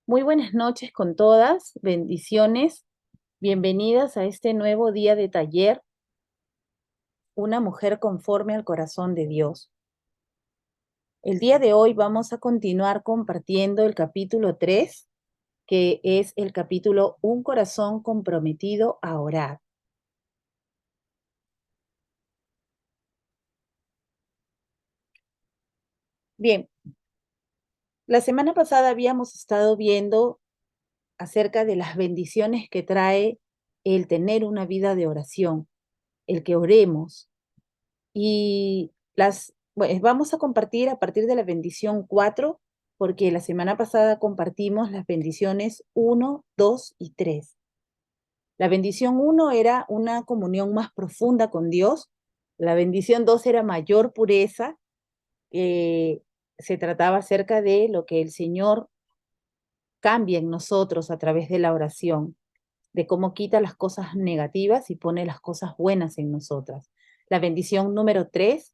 Muy buenas noches con todas, bendiciones, bienvenidas a este nuevo día de taller, Una mujer conforme al corazón de Dios. El día de hoy vamos a continuar compartiendo el capítulo 3, que es el capítulo Un corazón comprometido a orar. Bien, la semana pasada habíamos estado viendo acerca de las bendiciones que trae el tener una vida de oración, el que oremos. Y vamos a compartir a partir de la bendición 4, porque la semana pasada compartimos las bendiciones 1, 2 y 3. La bendición 1 era una comunión más profunda con Dios. La bendición 2 era mayor pureza. Se trataba acerca de lo que el Señor cambia en nosotros a través de la oración, de cómo quita las cosas negativas y pone las cosas buenas en nosotras. La bendición número 3,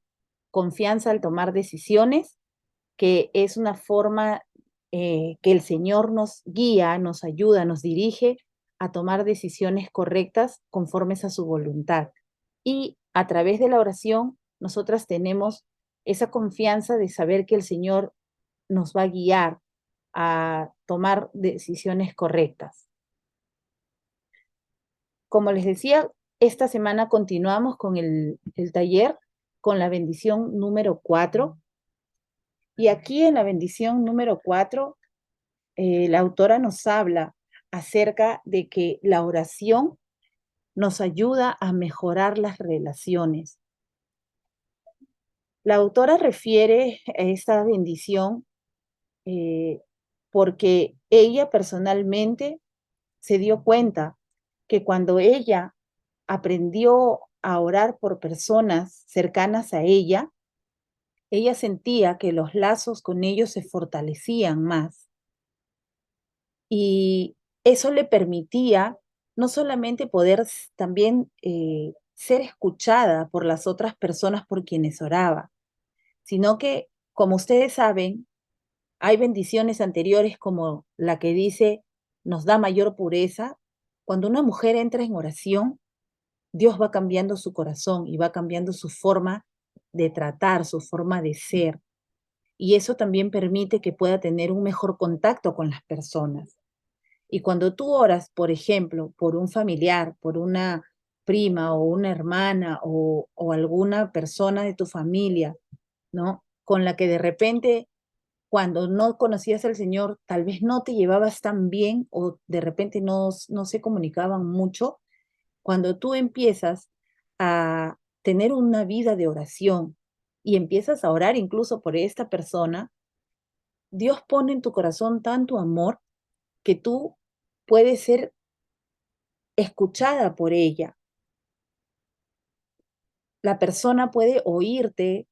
confianza al tomar decisiones, que es una forma que el Señor nos guía, nos ayuda, nos dirige a tomar decisiones correctas conformes a su voluntad. Y a través de la oración, nosotras tenemos esa confianza de saber que el Señor nos va a guiar a tomar decisiones correctas. Como les decía, esta semana continuamos con el taller con la bendición número 4. Y aquí en la bendición número 4, la autora nos habla acerca de que la oración nos ayuda a mejorar las relaciones. La autora refiere a esta bendición eh, porque ella personalmente se dio cuenta que cuando ella aprendió a orar por personas cercanas a ella sentía que los lazos con ellos se fortalecían más. Y eso le permitía no solamente poder también ser escuchada por las otras personas por quienes oraba, sino que, como ustedes saben, hay bendiciones anteriores como la que dice, nos da mayor pureza. Cuando una mujer entra en oración, Dios va cambiando su corazón y va cambiando su forma de tratar, su forma de ser. Y eso también permite que pueda tener un mejor contacto con las personas. Y cuando tú oras, por ejemplo, por un familiar, por una prima o una hermana o alguna persona de tu familia, ¿no? Con la que de repente, cuando no conocías al Señor, tal vez no te llevabas tan bien o de repente no se comunicaban mucho. Cuando tú empiezas a tener una vida de oración y empiezas a orar incluso por esta persona, Dios pone en tu corazón tanto amor que tú puedes ser escuchada por ella. La persona puede oírte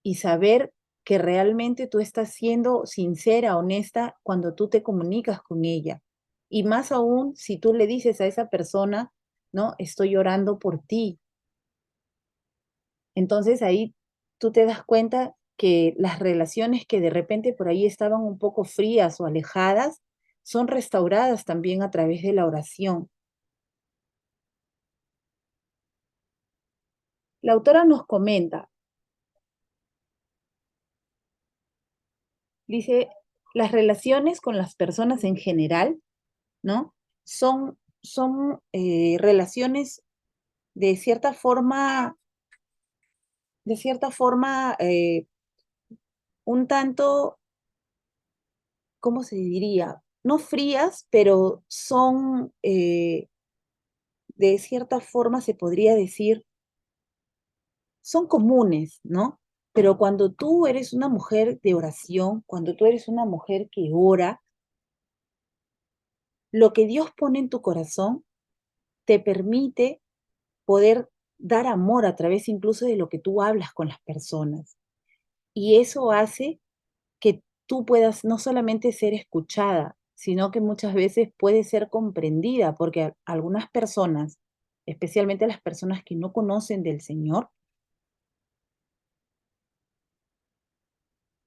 y saber que realmente tú estás siendo sincera, honesta cuando tú te comunicas con ella. Y más aún si tú le dices a esa persona, ¿no? Estoy orando por ti. Entonces ahí tú te das cuenta que las relaciones que de repente por ahí estaban un poco frías o alejadas son restauradas también a través de la oración. La autora nos comenta, dice, las relaciones con las personas en general, ¿no? Son relaciones de cierta forma, un tanto, ¿cómo se diría? No frías, pero son, de cierta forma, se podría decir, son comunes, ¿no? Pero cuando tú eres una mujer de oración, cuando tú eres una mujer que ora, lo que Dios pone en tu corazón te permite poder dar amor a través incluso de lo que tú hablas con las personas. Y eso hace que tú puedas no solamente ser escuchada, sino que muchas veces puedes ser comprendida, porque algunas personas, especialmente las personas que no conocen del Señor,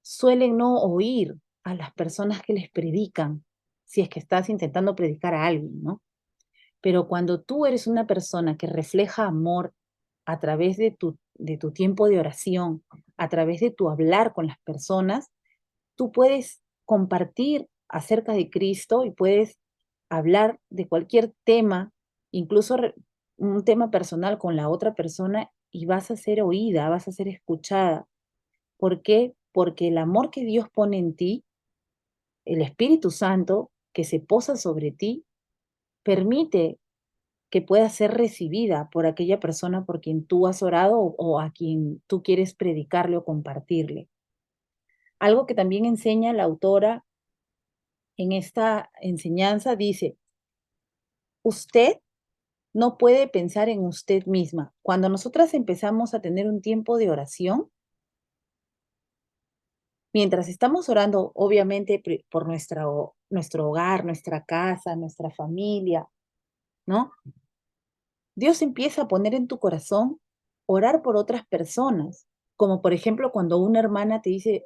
suelen no oír a las personas que les predican. si es que estás intentando predicar a alguien, ¿no? Pero cuando tú eres una persona que refleja amor a través de tu tiempo de oración, a través de tu hablar con las personas, tú puedes compartir acerca de Cristo y puedes hablar de cualquier tema, incluso un tema personal con la otra persona y vas a ser oída, vas a ser escuchada. ¿Por qué? Porque el amor que Dios pone en ti, el Espíritu Santo que se posa sobre ti, permite que pueda ser recibida por aquella persona por quien tú has orado o a quien tú quieres predicarle o compartirle. Algo que también enseña la autora en esta enseñanza dice, usted no puede pensar en usted misma. Cuando nosotras empezamos a tener un tiempo de oración, mientras estamos orando, obviamente por nuestro hogar, nuestra casa, nuestra familia, ¿no? Dios empieza a poner en tu corazón orar por otras personas, como por ejemplo cuando una hermana te dice,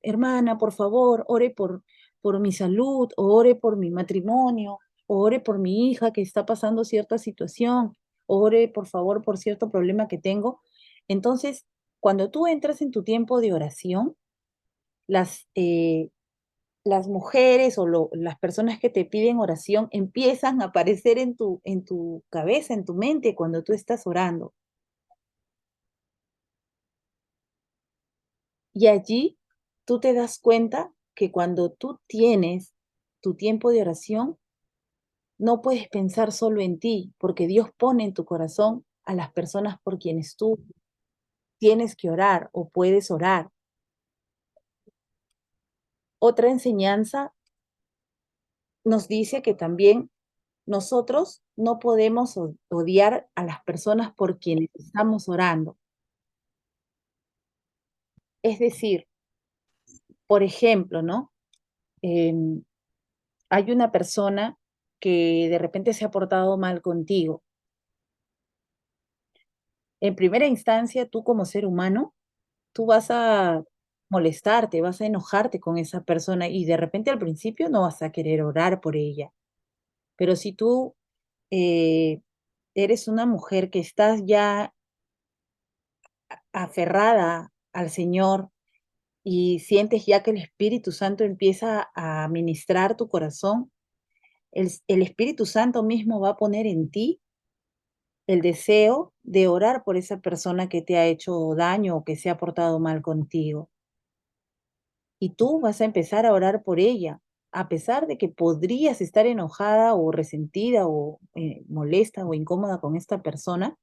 hermana, por favor, ore por mi salud, o ore por mi matrimonio, o ore por mi hija que está pasando cierta situación, o ore por favor por cierto problema que tengo. Entonces, cuando tú entras en tu tiempo de oración, las, eh, las mujeres o las personas que te piden oración empiezan a aparecer en tu cabeza, en tu mente cuando tú estás orando. Y allí tú te das cuenta que cuando tú tienes tu tiempo de oración, no puedes pensar solo en ti, porque Dios pone en tu corazón a las personas por quienes tú tienes que orar o puedes orar. Otra enseñanza nos dice que también nosotros no podemos odiar a las personas por quienes estamos orando. Es decir, por ejemplo, ¿no? Em, hay una persona que de repente se ha portado mal contigo. En primera instancia, tú como ser humano, tú vas a molestarte, vas a enojarte con esa persona y de repente al principio no vas a querer orar por ella. Pero si tú eh, eres una mujer que estás ya aferrada al Señor y sientes ya que el Espíritu Santo empieza a ministrar tu corazón, el Espíritu Santo mismo va a poner en ti el deseo de orar por esa persona que te ha hecho daño o que se ha portado mal contigo. Y tú vas a empezar a orar por ella, a pesar de que podrías estar enojada o resentida o molesta o incómoda con esta persona,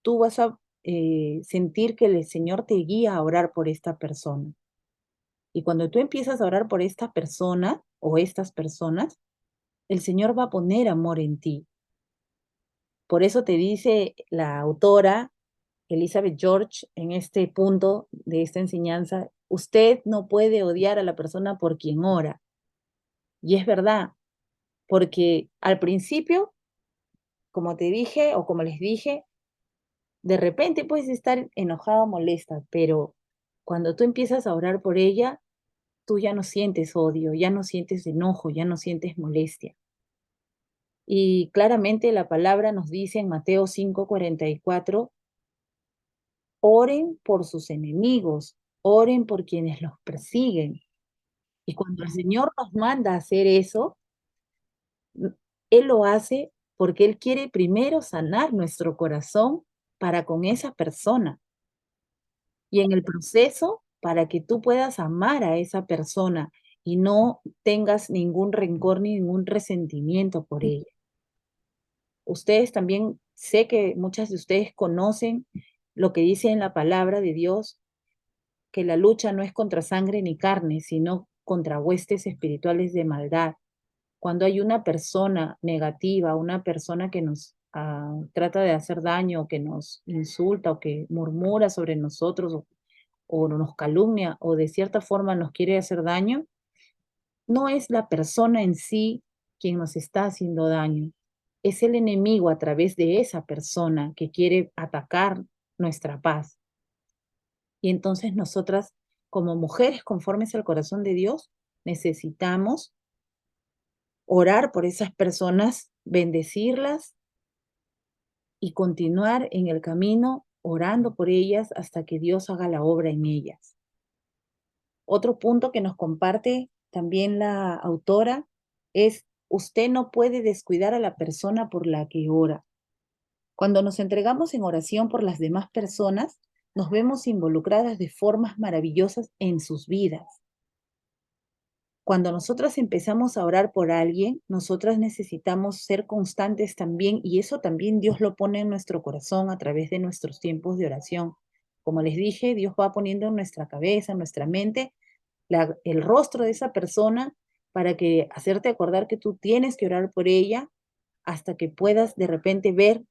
tú vas a sentir que el Señor te guía a orar por esta persona. Y cuando tú empiezas a orar por esta persona o estas personas, el Señor va a poner amor en ti. Por eso te dice la autora Elizabeth George en este punto de esta enseñanza, usted no puede odiar a la persona por quien ora. Y es verdad, porque al principio, como te dije o como les dije, de repente puedes estar enojada o molesta, pero cuando tú empiezas a orar por ella, tú ya no sientes odio, ya no sientes enojo, ya no sientes molestia. Y claramente la palabra nos dice en Mateo 5:44, oren por sus enemigos, oren por quienes los persiguen. Y cuando el Señor nos manda a hacer eso, mm, Él lo hace porque Él quiere primero sanar nuestro corazón para con esa persona. Y en el proceso, para que tú puedas amar a esa persona y no tengas ningún rencor ni ningún resentimiento por ella. Ustedes también, sé que muchas de ustedes conocen lo que dice en la palabra de Dios, que la lucha no es contra sangre ni carne, sino contra huestes espirituales de maldad. Cuando hay una persona negativa, una persona que nos trata de hacer daño, o que nos insulta, o que murmura sobre nosotros, o nos calumnia, o de cierta forma nos quiere hacer daño, no es la persona en sí quien nos está haciendo daño, es el enemigo a través de esa persona que quiere atacar nuestra paz. Y entonces nosotras, como mujeres conformes al corazón de Dios, necesitamos orar por esas personas, bendecirlas y continuar en el camino orando por ellas hasta que Dios haga la obra en ellas. Otro punto que nos comparte también la autora es: usted no puede descuidar a la persona por la que ora. Cuando nos entregamos en oración por las demás personas, nos vemos involucradas de formas maravillosas en sus vidas. Cuando nosotras empezamos a orar por alguien, nosotras necesitamos ser constantes también, y eso también Dios lo pone en nuestro corazón a través de nuestros tiempos de oración. Como les dije, Dios va poniendo en nuestra cabeza, en nuestra mente, el rostro de esa persona para que hacerte acordar que tú tienes que orar por ella hasta que puedas de repente ver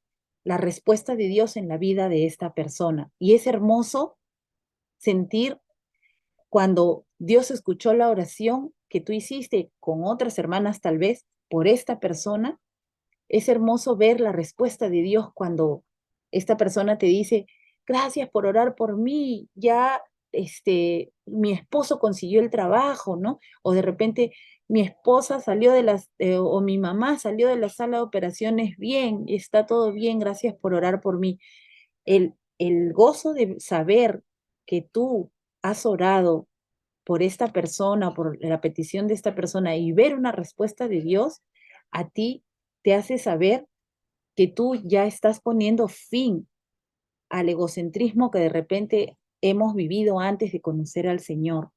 la respuesta de Dios en la vida de esta persona. Y es hermoso sentir cuando Dios escuchó la oración que tú hiciste con otras hermanas tal vez por esta persona. Es hermoso ver la respuesta de Dios cuando esta persona te dice: gracias por orar por mí, ya mi esposo consiguió el trabajo, ¿no? O de repente mi esposa salió o mi mamá salió de la sala de operaciones bien, está todo bien, gracias por orar por mí. El gozo de saber que tú has orado por esta persona, por la petición de esta persona y ver una respuesta de Dios, a ti te hace saber que tú ya estás poniendo fin al egocentrismo que de repente hemos vivido antes de conocer al Señor.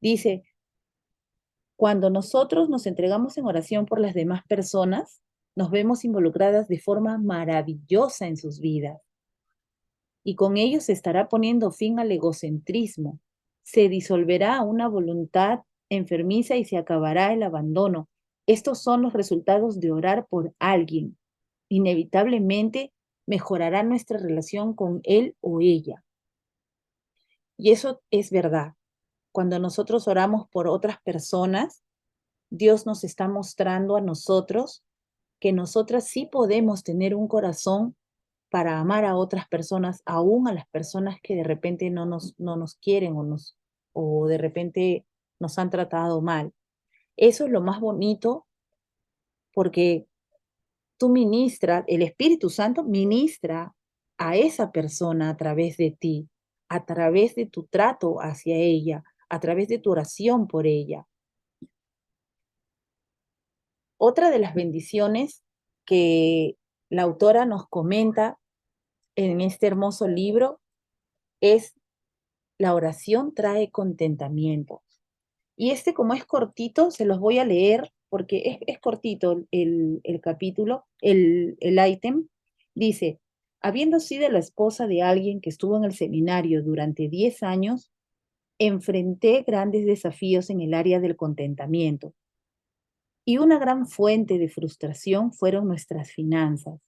Dice: cuando nosotros nos entregamos en oración por las demás personas, nos vemos involucradas de forma maravillosa en sus vidas, y con ello se estará poniendo fin al egocentrismo. Se disolverá una voluntad enfermiza y se acabará el abandono. Estos son los resultados de orar por alguien. Inevitablemente mejorará nuestra relación con él o ella. Y eso es verdad. Cuando nosotros oramos por otras personas, Dios nos está mostrando a nosotros que nosotras sí podemos tener un corazón para amar a otras personas, aún a las personas que de repente no nos quieren o de repente nos han tratado mal. Eso es lo más bonito, porque tú ministras, el Espíritu Santo ministra a esa persona a través de ti, a través de tu trato hacia ella, a través de tu oración por ella. Otra de las bendiciones que la autora nos comenta en este hermoso libro es: la oración trae contentamiento. Y como es cortito, se los voy a leer porque es cortito el capítulo, el ítem. Dice: habiendo sido la esposa de alguien que estuvo en el seminario durante 10 años, enfrenté grandes desafíos en el área del contentamiento. Y una gran fuente de frustración fueron nuestras finanzas.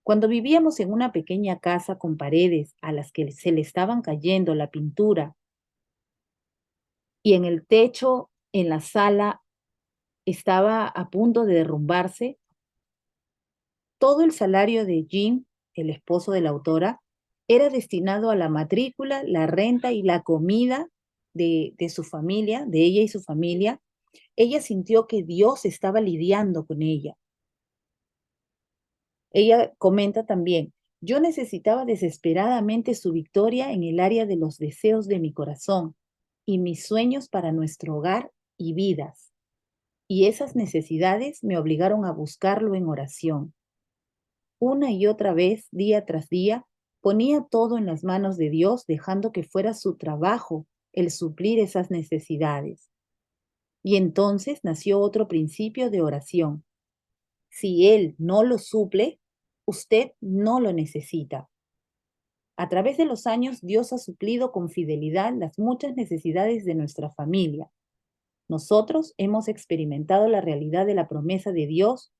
Cuando vivíamos en una pequeña casa con paredes a las que se le estaban cayendo la pintura, y en el techo, en la sala, estaba a punto de derrumbarse, todo el salario de Jim, el esposo de la autora, era destinado a la matrícula, la renta y la comida de su familia, de ella y su familia. Ella sintió que Dios estaba lidiando con ella. Ella comenta también: yo necesitaba desesperadamente su victoria en el área de los deseos de mi corazón y mis sueños para nuestro hogar y vidas. Y esas necesidades me obligaron a buscarlo en oración. Una y otra vez, día tras día, ponía todo en las manos de Dios, dejando que fuera su trabajo el suplir esas necesidades. Y entonces nació otro principio de oración: si Él no lo suple, usted no lo necesita. A través de los años, Dios ha suplido con fidelidad las muchas necesidades de nuestra familia. Nosotros hemos experimentado la realidad de la promesa de Dios,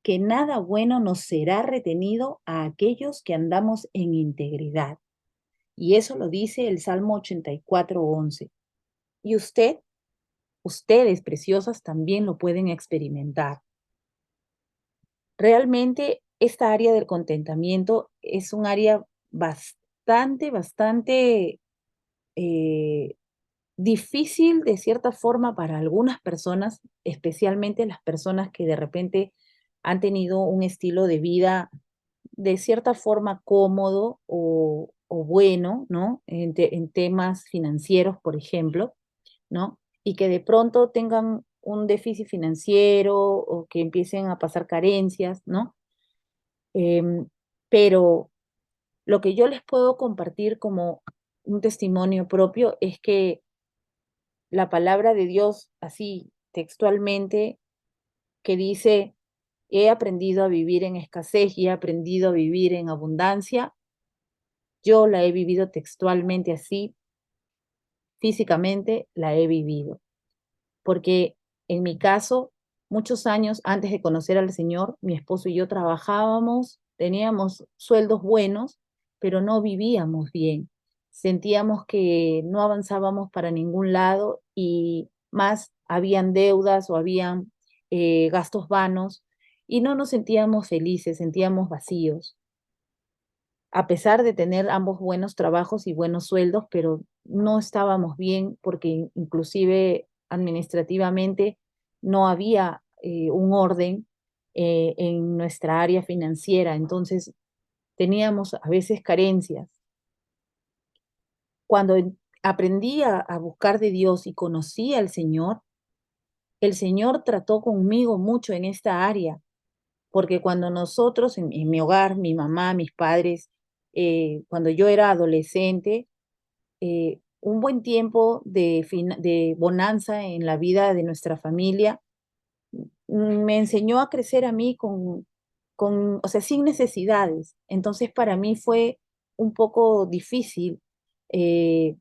que nada bueno nos será retenido a aquellos que andamos en integridad. Y eso lo dice el Salmo 84:11. Y ustedes preciosas, también lo pueden experimentar. Realmente esta área del contentamiento es un área bastante, bastante difícil de cierta forma para algunas personas, especialmente las personas que de repente han tenido un estilo de vida de cierta forma cómodo o bueno, ¿no? En temas financieros, por ejemplo, ¿no? Y que de pronto tengan un déficit financiero o que empiecen a pasar carencias, ¿no? Em, pero lo que yo les puedo compartir como un testimonio propio es que la palabra de Dios, así textualmente, que dice, he aprendido a vivir en escasez y he aprendido a vivir en abundancia, yo la he vivido textualmente así, físicamente la he vivido. Porque en mi caso, muchos años antes de conocer al Señor, mi esposo y yo trabajábamos, teníamos sueldos buenos, pero no vivíamos bien. Sentíamos que no avanzábamos para ningún lado y más habían deudas o habían gastos vanos y no nos sentíamos felices, sentíamos vacíos a pesar de tener ambos buenos trabajos y buenos sueldos, pero no estábamos bien porque inclusive administrativamente no había un orden en nuestra área financiera, entonces teníamos a veces carencias. Cuando aprendí a buscar de Dios y conocí al Señor, el Señor trató conmigo mucho en esta área, porque cuando nosotros en mi hogar, mi mamá, mis padres, cuando yo era adolescente, un buen tiempo de bonanza en la vida de nuestra familia, me enseñó a crecer a mí o sea, sin necesidades. Entonces, para mí fue un poco difícil eh,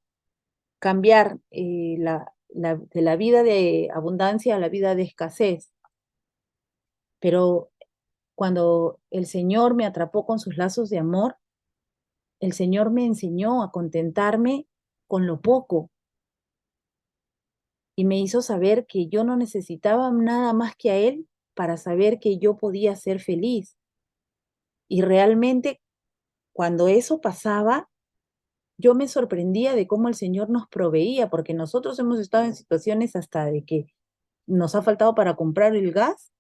cambiar de la vida de abundancia a la vida de escasez. Pero cuando el Señor me atrapó con sus lazos de amor, el Señor me enseñó a contentarme con lo poco y me hizo saber que yo no necesitaba nada más que a Él para saber que yo podía ser feliz. Y realmente cuando eso pasaba, yo me sorprendía de cómo el Señor nos proveía, porque nosotros hemos estado en situaciones hasta de que nos ha faltado para comprar el gas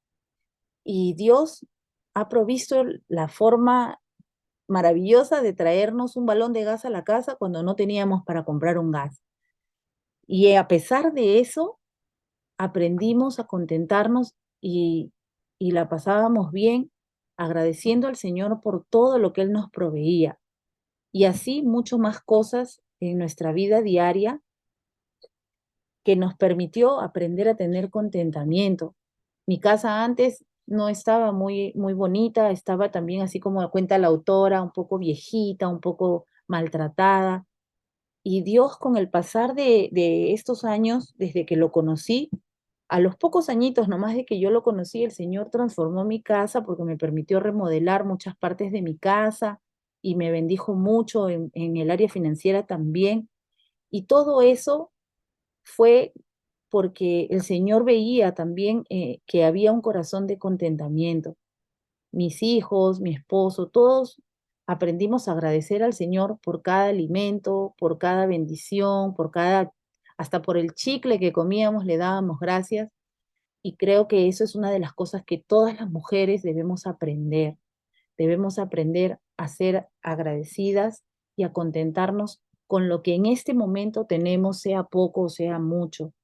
y Dios ha provisto la forma maravillosa de traernos un balón de gas a la casa cuando no teníamos para comprar un gas. Y a pesar de eso, aprendimos a contentarnos y la pasábamos bien agradeciendo al Señor por todo lo que Él nos proveía. Y así mucho más cosas en nuestra vida diaria que nos permitió aprender a tener contentamiento. Mi casa antes no estaba muy bonita, estaba también así como cuenta la autora, un poco viejita, un poco maltratada. Y Dios con el pasar de estos años, desde que lo conocí, a los pocos añitos nomás de que yo lo conocí, el Señor transformó mi casa porque me permitió remodelar muchas partes de mi casa y me bendijo mucho en el área financiera también. Y todo eso fue porque el Señor veía también que había un corazón de contentamiento. Mis hijos, mi esposo, todos aprendimos a agradecer al Señor por cada alimento, por cada bendición, hasta por el chicle que comíamos, le dábamos gracias. Y creo que eso es una de las cosas que todas las mujeres debemos aprender. Debemos aprender a ser agradecidas y a contentarnos con lo que en este momento tenemos, sea poco o sea mucho.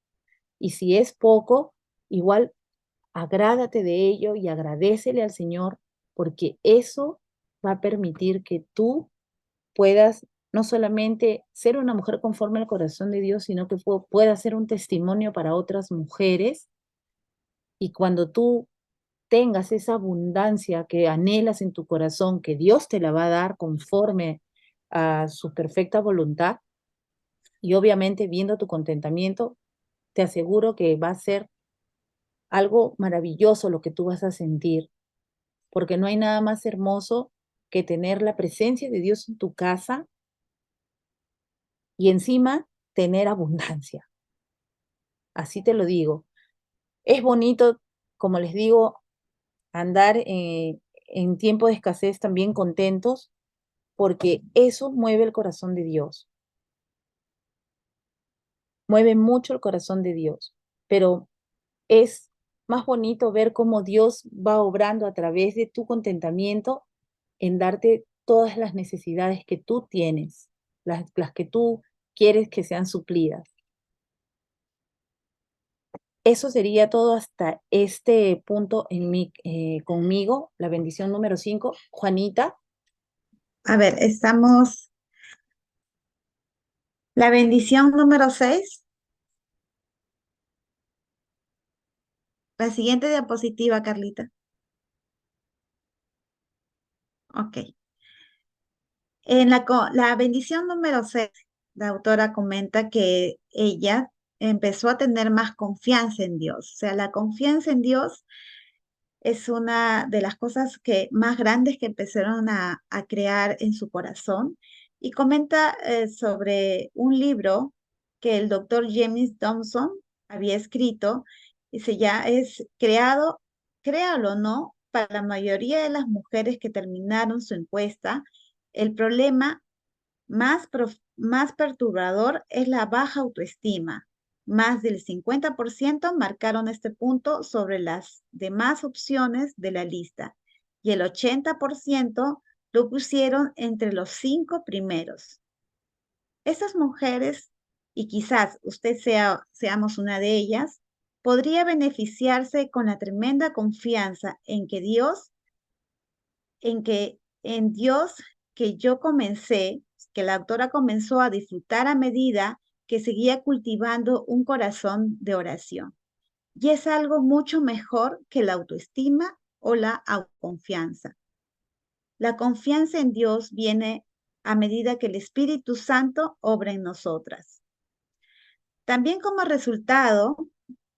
Y si es poco, igual agrádate de ello y agradécele al Señor, porque eso va a permitir que tú puedas no solamente ser una mujer conforme al corazón de Dios, sino que puedas ser un testimonio para otras mujeres. Y cuando tú tengas esa abundancia que anhelas en tu corazón, que Dios te la va a dar conforme a su perfecta voluntad, y obviamente viendo tu contentamiento, te aseguro que va a ser algo maravilloso lo que tú vas a sentir, porque no hay nada más hermoso que tener la presencia de Dios en tu casa y encima tener abundancia. Así te lo digo. Es bonito, como les digo, andar en tiempo de escasez también contentos, porque eso mueve el corazón de Dios. mueve mucho el corazón de Dios, pero es más bonito ver cómo Dios va obrando a través de tu contentamiento en darte todas las necesidades que tú tienes, las que tú quieres que sean suplidas. Eso sería todo hasta este punto conmigo, la bendición número 5. Juanita, A ver, estamos. La bendición número 6. La siguiente diapositiva, Carlita. Ok. La bendición número 6, la autora comenta que ella empezó a tener más confianza en Dios. O sea, la confianza en Dios es una de las cosas más grandes que empezaron a crear en su corazón. Y comenta sobre un libro que el doctor James Thompson había escrito. Dice, ya es creado, créalo o no, para la mayoría de las mujeres que terminaron su encuesta, el problema más perturbador es la baja autoestima. Más del 50% marcaron este punto sobre las demás opciones de la lista y el 80% lo pusieron entre los 5 primeros. Estas mujeres, y quizás seamos una de ellas, podría beneficiarse con la tremenda confianza en Dios que yo comencé, que la autora comenzó a disfrutar a medida que seguía cultivando un corazón de oración. Y es algo mucho mejor que la autoestima o la autoconfianza. La confianza en Dios viene a medida que el Espíritu Santo obra en nosotras. También como resultado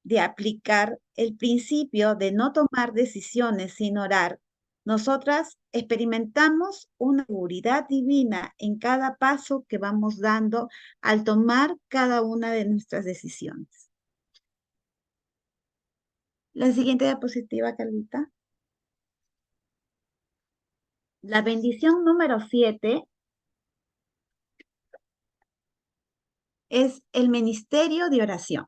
de aplicar el principio de no tomar decisiones sin orar, nosotras experimentamos una seguridad divina en cada paso que vamos dando al tomar cada una de nuestras decisiones. La siguiente diapositiva, Carlita. La bendición número 7 es el ministerio de oración.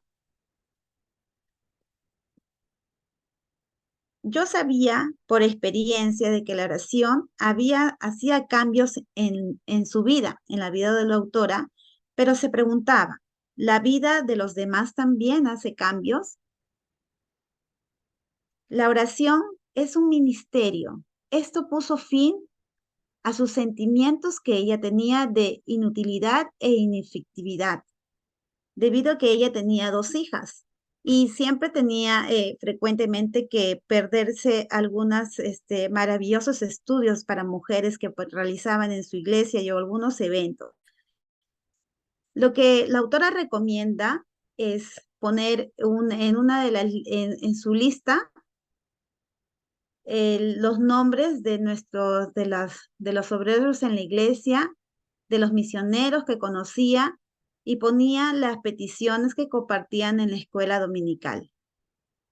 Yo sabía por experiencia de que la oración hacía cambios en su vida, en la vida de la autora, pero se preguntaba, ¿la vida de los demás también hace cambios? La oración es un ministerio. Esto puso fin a sus sentimientos que ella tenía de inutilidad e inefectividad, debido a que ella tenía 2 hijas y siempre tenía frecuentemente que perderse algunos maravillosos estudios para mujeres que pues, realizaban en su iglesia y algunos eventos. Lo que la autora recomienda es poner en su lista los nombres de los obreros en la iglesia, de los misioneros que conocía y ponía las peticiones que compartían en la escuela dominical.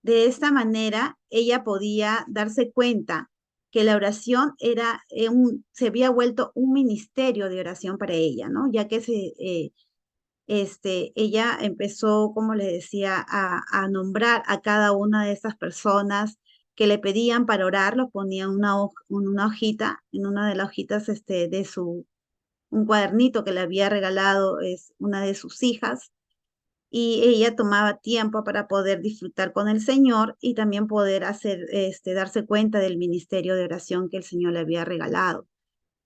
De esta manera, ella podía darse cuenta que la oración se había vuelto un ministerio de oración para ella, ¿no? Ya que ella empezó, como le decía, a nombrar a cada una de estas personas que le pedían para orar, lo ponía una hojita, en una de las hojitas un cuadernito que le había regalado es una de sus hijas, y ella tomaba tiempo para poder disfrutar con el Señor y también poder darse cuenta del ministerio de oración que el Señor le había regalado.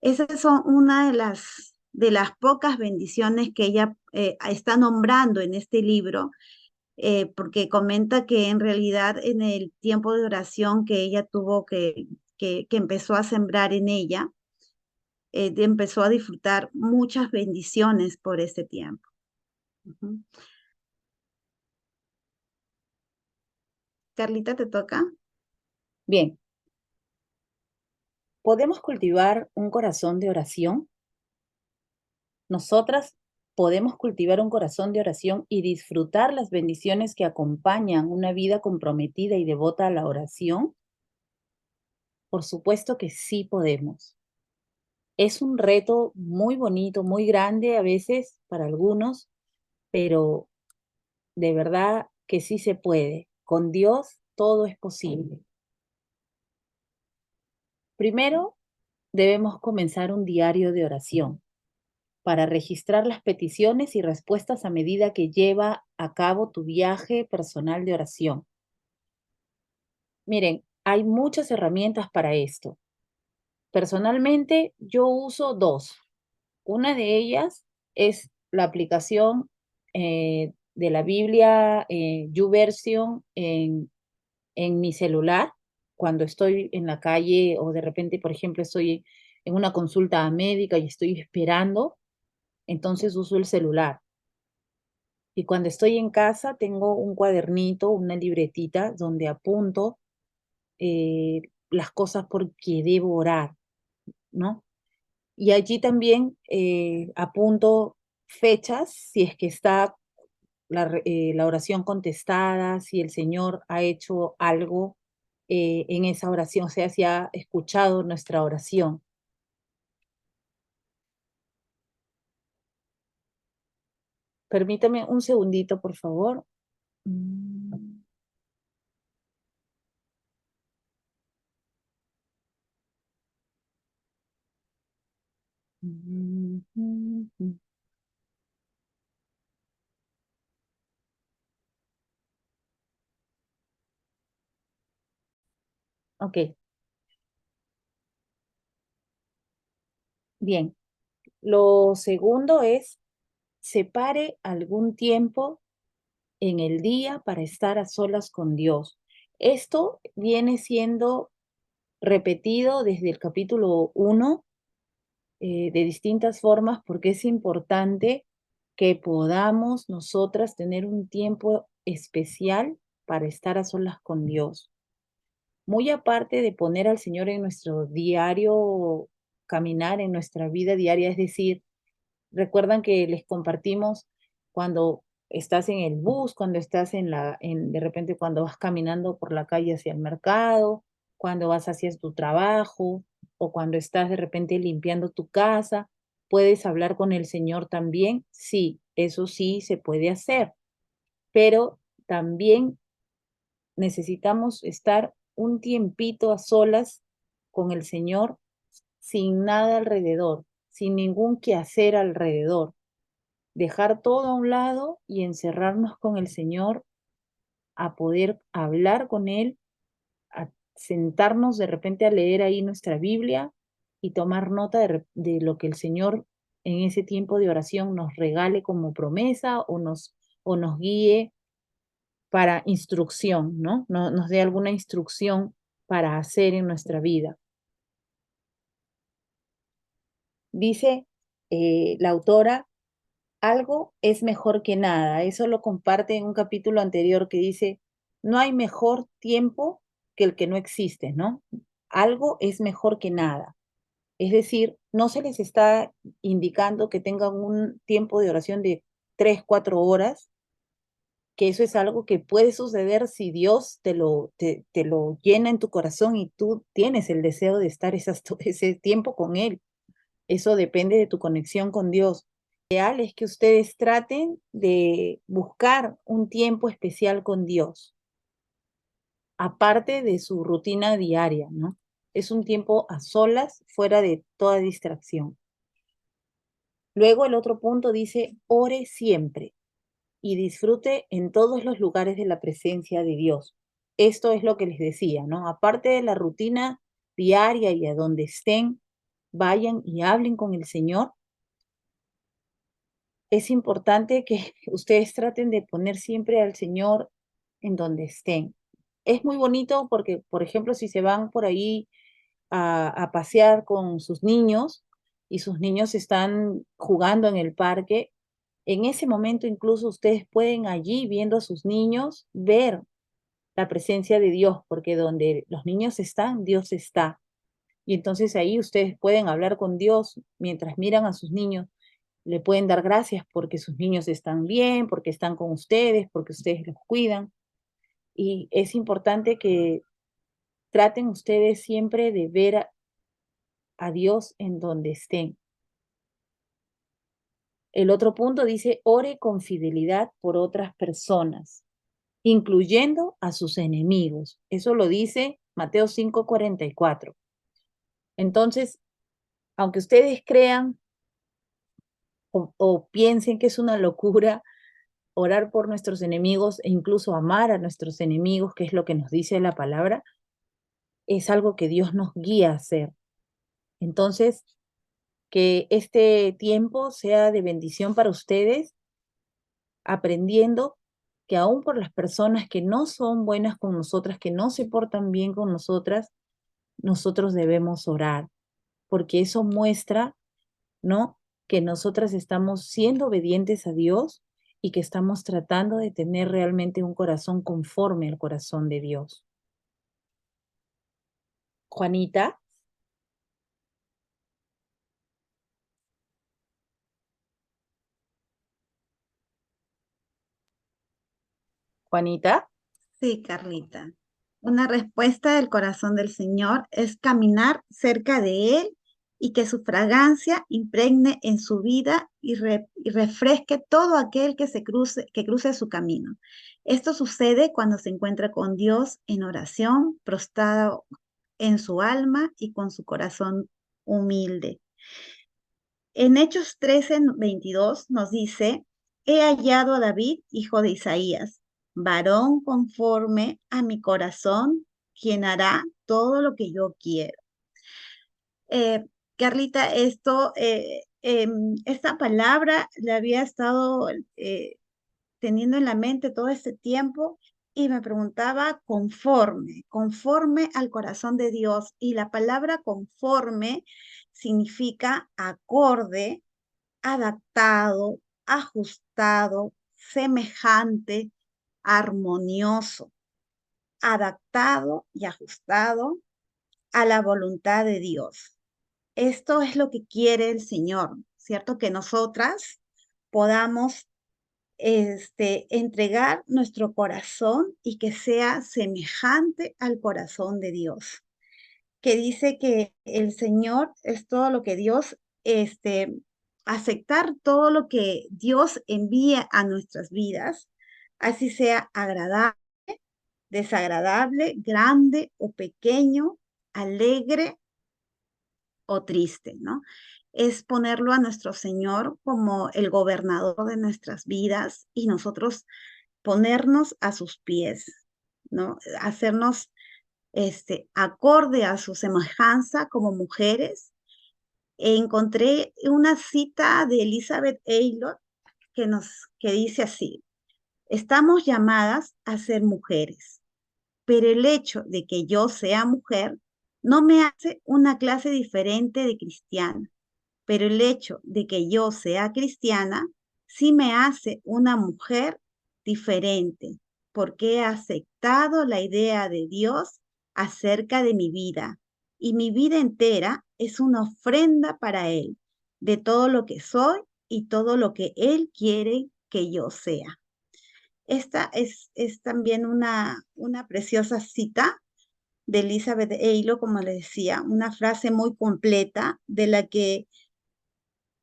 Esas son una de las pocas bendiciones que ella está nombrando en este libro, porque comenta que en realidad en el tiempo de oración que ella tuvo que empezó a sembrar en ella, empezó a disfrutar muchas bendiciones por ese tiempo. Ujú. Carlita, ¿te toca? bien, ¿podemos cultivar un corazón de oración? Nosotras podemos cultivar un corazón de oración y disfrutar las bendiciones que acompañan una vida comprometida y devota a la oración. Por supuesto que sí podemos. Es un reto muy bonito, muy grande a veces para algunos, pero de verdad que sí se puede. Con Dios todo es posible. Primero, debemos comenzar un diario de oración para registrar las peticiones y respuestas a medida que lleva a cabo tu viaje personal de oración. Miren, hay muchas herramientas para esto. Personalmente, yo uso dos. Una de ellas es la aplicación de la Biblia YouVersion en mi celular, cuando estoy en la calle o de repente, por ejemplo, estoy en una consulta médica y estoy esperando, entonces uso el celular. Y cuando estoy en casa tengo un cuadernito, una libretita donde apunto las cosas por que debo orar, ¿no? Y allí también apunto fechas, si es que está la oración contestada, si el Señor ha hecho algo en esa oración, o sea, si ha escuchado nuestra oración. Permítame un segundito, por favor. Mm, mm, mm, mm. Ok, bien. Lo segundo es, separe algún tiempo en el día para estar a solas con Dios. Esto viene siendo repetido desde el capítulo 1 de distintas formas porque es importante que podamos nosotras tener un tiempo especial para estar a solas con Dios. Muy aparte de poner al Señor en nuestro diario caminar, en nuestra vida diaria, es decir, recuerdan que les compartimos cuando estás en el bus, cuando estás de repente cuando vas caminando por la calle hacia el mercado, cuando vas hacia tu trabajo o cuando estás de repente limpiando tu casa, ¿puedes hablar con el Señor también? Sí, eso sí se puede hacer, pero también necesitamos estar un tiempito a solas con el Señor sin nada alrededor, sin ningún quehacer alrededor, dejar todo a un lado y encerrarnos con el Señor a poder hablar con Él, a sentarnos de repente a leer ahí nuestra Biblia y tomar nota de lo que el Señor en ese tiempo de oración nos regale como promesa o nos guíe para instrucción, ¿no? Nos dé alguna instrucción para hacer en nuestra vida. Dice la autora, algo es mejor que nada. Eso lo comparte en un capítulo anterior que dice, no hay mejor tiempo que el que no existe, ¿no? Algo es mejor que nada. Es decir, no se les está indicando que tengan un tiempo de oración de 3, 4 horas, que eso es algo que puede suceder si Dios te lo llena en tu corazón y tú tienes el deseo de estar ese tiempo con Él. Eso depende de tu conexión con Dios. Lo ideal es que ustedes traten de buscar un tiempo especial con Dios, aparte de su rutina diaria, ¿no? Es un tiempo a solas, fuera de toda distracción. Luego el otro punto dice, ore siempre y disfrute en todos los lugares de la presencia de Dios. Esto es lo que les decía, ¿no? Aparte de la rutina diaria y a donde estén, vayan y hablen con el Señor. Es importante que ustedes traten de poner siempre al Señor en donde estén. Es muy bonito porque, por ejemplo, si se van por ahí a pasear con sus niños y sus niños están jugando en el parque, en ese momento incluso ustedes pueden allí, viendo a sus niños, ver la presencia de Dios, porque donde los niños están, Dios está. Y entonces ahí ustedes pueden hablar con Dios mientras miran a sus niños, le pueden dar gracias porque sus niños están bien, porque están con ustedes, porque ustedes los cuidan. Y es importante que traten ustedes siempre de ver a Dios en donde estén. El otro punto dice, ore con fidelidad por otras personas, incluyendo a sus enemigos. Eso lo dice Mateo 5:44. Entonces, aunque ustedes crean o piensen que es una locura orar por nuestros enemigos e incluso amar a nuestros enemigos, que es lo que nos dice la palabra, es algo que Dios nos guía a hacer. Entonces, que este tiempo sea de bendición para ustedes, aprendiendo que aún por las personas que no son buenas con nosotras, que no se portan bien con nosotras, nosotros debemos orar, porque eso muestra, ¿no? Que nosotras estamos siendo obedientes a Dios y que estamos tratando de tener realmente un corazón conforme al corazón de Dios. Juanita, Juanita, Sí, Carlita. Una respuesta del corazón del Señor es caminar cerca de Él y que su fragancia impregne en su vida y refresque todo aquel que cruce su camino. Esto sucede cuando se encuentra con Dios en oración, prostrado en su alma y con su corazón humilde. En Hechos 13:22 nos dice, he hallado a David, hijo de Isaías, varón conforme a mi corazón, quien hará todo lo que yo quiero. Eh, Carlita, esta palabra la había estado teniendo en la mente todo este tiempo y me preguntaba conforme al corazón de Dios. Y la palabra conforme significa acorde, adaptado, ajustado, semejante, armonioso, adaptado y ajustado a la voluntad de Dios. Esto es lo que quiere el Señor, ¿cierto? Que nosotras podamos entregar nuestro corazón y que sea semejante al corazón de Dios, que dice que el Señor es todo lo que Dios, aceptar todo lo que Dios envía a nuestras vidas, así sea agradable, desagradable, grande o pequeño, alegre o triste, ¿no? Es ponerlo a nuestro Señor como el gobernador de nuestras vidas y nosotros ponernos a sus pies, ¿no? Hacernos acorde a su semejanza como mujeres. Encontré una cita de Elizabeth Taylor que dice así, estamos llamadas a ser mujeres, pero el hecho de que yo sea mujer no me hace una clase diferente de cristiana, pero el hecho de que yo sea cristiana sí me hace una mujer diferente, porque he aceptado la idea de Dios acerca de mi vida y mi vida entera es una ofrenda para Él de todo lo que soy y todo lo que Él quiere que yo sea. Esta es también una preciosa cita de Elizabeth Halo, como le decía, una frase muy completa de la que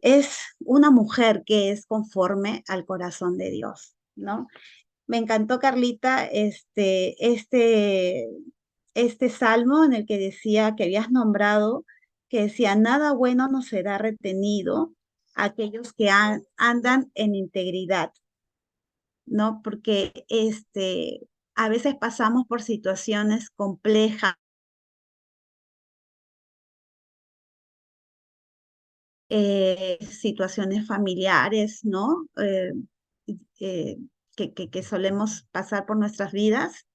es una mujer que es conforme al corazón de Dios, ¿no? Me encantó, Carlita, este salmo en el que decía que habías nombrado, que decía, nada bueno nos será retenido a aquellos que andan en integridad, ¿no? Porque a veces pasamos por situaciones complejas, situaciones familiares, ¿no? Eh, que solemos pasar por nuestras vidas.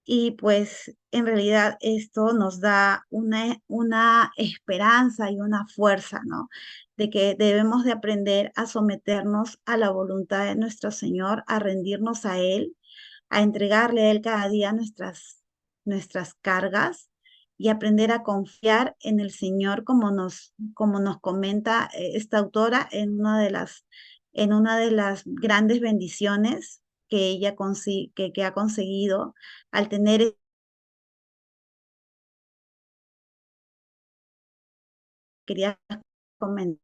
Y pues en realidad esto nos da una esperanza y una fuerza, ¿no? De que debemos de aprender a someternos a la voluntad de nuestro Señor, a rendirnos a Él, a entregarle a Él cada día nuestras cargas y aprender a confiar en el Señor como nos comenta esta autora en una de las grandes bendiciones que ella que ha conseguido al tener quería comentar.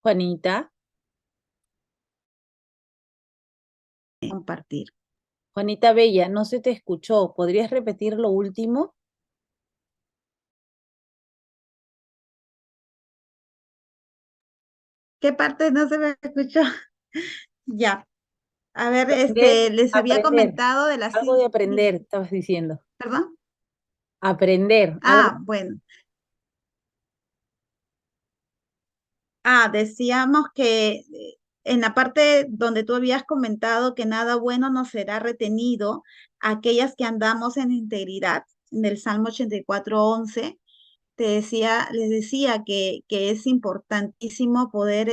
Juanita, Compartir. Juanita Bella, no se te escuchó. ¿Podrías repetir lo último? ¿Qué parte no se me escuchó? Ya. A ver, Aprender, les había aprender. comentado de las Algo de cinco, aprender, estabas diciendo. ¿perdón? Aprender, algo. Ah, bueno. Ah, decíamos que en la parte donde tú habías comentado que nada bueno nos será retenido, aquellas que andamos en integridad, en el Salmo 84:11, les decía que es importantísimo poder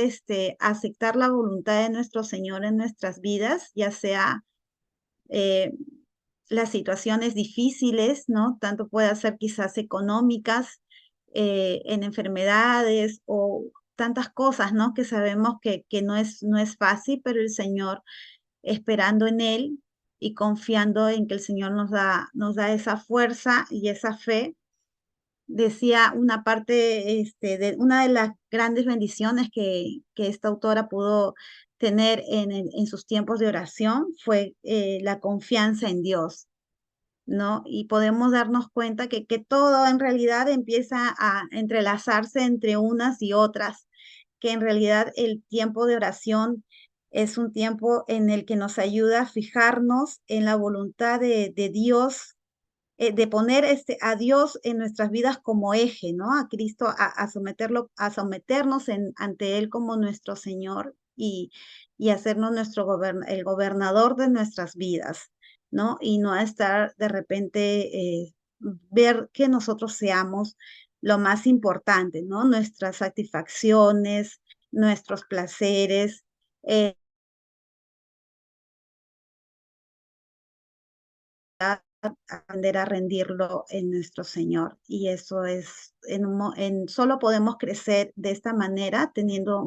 aceptar la voluntad de nuestro Señor en nuestras vidas, ya sea eh, las situaciones difíciles, ¿no? Tanto puede ser quizás económicas, en enfermedades o tantas cosas, ¿no? Que sabemos que no es fácil, pero el Señor, esperando en Él y confiando en que el Señor nos da esa fuerza y esa fe. Decía una parte, de una de las grandes bendiciones que esta autora pudo tener en sus tiempos de oración fue la confianza en Dios, ¿no? Y podemos darnos cuenta que todo en realidad empieza a entrelazarse entre unas y otras, que en realidad el tiempo de oración es un tiempo en el que nos ayuda a fijarnos en la voluntad de Dios, de poner a Dios en nuestras vidas como eje, ¿no? A Cristo, a someterlo, a someternos ante Él como nuestro Señor y hacernos el gobernador de nuestras vidas, ¿no? Y no a estar de repente, ver que nosotros seamos lo más importante, ¿no? Nuestras satisfacciones, nuestros placeres, eh, aprender a rendirlo en nuestro Señor. Y eso es, solo podemos crecer de esta manera teniendo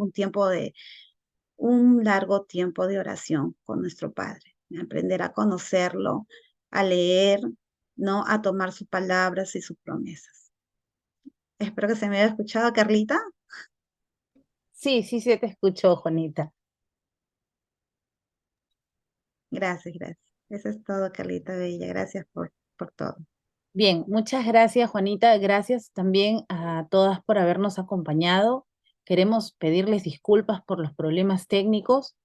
un largo tiempo de oración con nuestro Padre. Aprender a conocerlo, a leer, ¿no? A tomar sus palabras y sus promesas. Espero que se me haya escuchado, Carlita. Sí, sí se te escuchó, Juanita. Gracias, gracias. Eso es todo, Carlita Bella. Gracias por todo. Bien, muchas gracias, Juanita. Gracias también a todas por habernos acompañado. Queremos pedirles disculpas por los problemas técnicos.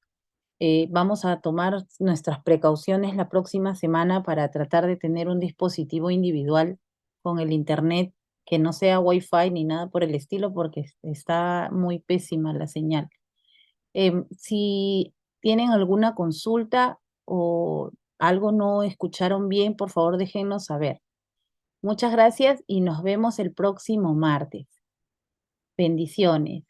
Vamos a tomar nuestras precauciones la próxima semana para tratar de tener un dispositivo individual con el internet que no sea Wi-Fi ni nada por el estilo, porque está muy pésima la señal. Si tienen alguna consulta o algo no escucharon bien, por favor déjenos saber. Muchas gracias y nos vemos el próximo martes. Bendiciones.